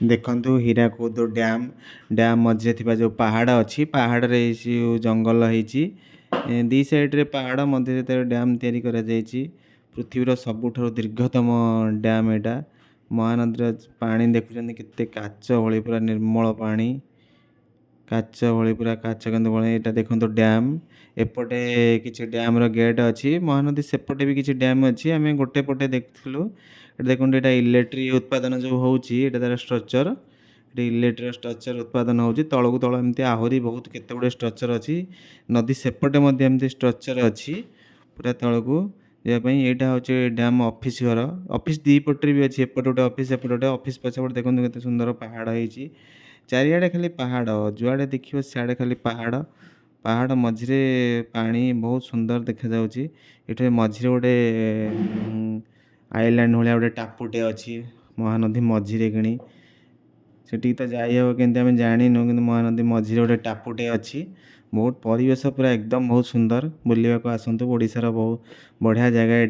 ଦେଖନ୍ତୁ Hirakud dam dam ମଝିରେ ଥିବା ଯେଉଁ ପାହାଡ଼ ଅଛି ପାହାଡ଼ରେ ଯେଉଁ ଜଙ୍ଗଲ ହେଇଛି ଦୁଇ ସାଇଡ଼୍ରେ ପାହାଡ଼ ମଝିରେ ତ ଡ୍ୟାମ୍ ତିଆରି କରାଯାଇଛି। ପୃଥିବୀର ସବୁଠାରୁ ଦୀର୍ଘତମ ଡ୍ୟାମ୍ ଏଇଟା। ମହାନଦୀର ପାଣି ଦେଖୁଛନ୍ତି କେତେ କାଚ ଭଳି ପୁରା ନିର୍ମଳ ପାଣି, କାଚ ଭଳି ପୁରା କାଚ କେମିତି ଭଳି। ଏଇଟା ଦେଖନ୍ତୁ ଡ୍ୟାମ୍, ଏପଟେ କିଛି ଡ୍ୟାମ୍ର ଗେଟ୍ ଅଛି, ମହାନଦୀ ସେପଟେ ବି କିଛି ଡ୍ୟାମ୍ ଅଛି। ଆମେ ଗୋଟେ ପଟେ ଦେଖିଥିଲୁ। ଏଠି ଦେଖନ୍ତୁ ଏଇଟା ଇଲେକ୍ଟ୍ରି ଉତ୍ପାଦନ ଯେଉଁ ହେଉଛି ଏଇଟା ତା'ର ଷ୍ଟ୍ରକ୍ଚର। ଏଠି ଇଲେକ୍ଟ୍ରିର ଷ୍ଟ୍ରକ୍ଚର ଉତ୍ପାଦନ ହେଉଛି। ତଳକୁ ତଳ ଏମିତି ଆହୁରି ବହୁତ କେତେ ଗୁଡ଼ିଏ ଷ୍ଟ୍ରକ୍ଚର ଅଛି। ନଦୀ ସେପଟେ ମଧ୍ୟ ଏମିତି ଷ୍ଟ୍ରକ୍ଚର ଅଛି ପୁରା ତଳକୁ ଯିବା ପାଇଁ। ଏଇଟା ହେଉଛି ଡ୍ୟାମ୍ ଅଫିସ୍ ଘର। ଅଫିସ୍ ଦୁଇ ପଟରେ ବି ଅଛି, ଏପଟେ ଗୋଟେ ଅଫିସ୍ ଏପଟେ ଗୋଟେ ଅଫିସ୍। ପଛପଟେ ଦେଖନ୍ତୁ କେତେ ସୁନ୍ଦର ପାହାଡ଼ ହେଇଛି। ଚାରିଆଡ଼େ ଖାଲି ପାହାଡ଼, ଯୁଆଡ଼େ ଦେଖିବ ସିଆଡ଼େ ଖାଲି ପାହାଡ଼। ପାହାଡ଼ ମଝିରେ ପାଣି ବହୁତ ସୁନ୍ଦର ଦେଖାଯାଉଛି। ଏଠି ମଝିରେ ଗୋଟେ ଆଇଲ୍ୟାଣ୍ଡ ଭଳିଆ ଗୋଟେ ଟାପୁଟେ ଅଛି ମହାନଦୀ ମଝିରେ କିଣି। ସେଠିକି ତ ଯାଇହେବ କେମିତି ଆମେ ଜାଣିନୁ, କିନ୍ତୁ ମହାନଦୀ ମଝିରେ ଗୋଟେ ଟାପୁଟେ ଅଛି। ବହୁତ ପରିବେଶ ପୁରା ଏକଦମ ବହୁତ ସୁନ୍ଦର। ବୁଲିବାକୁ ଆସନ୍ତୁ, ଓଡ଼ିଶାର ବହୁତ ବଢ଼ିଆ ଜାଗା ଏଠି।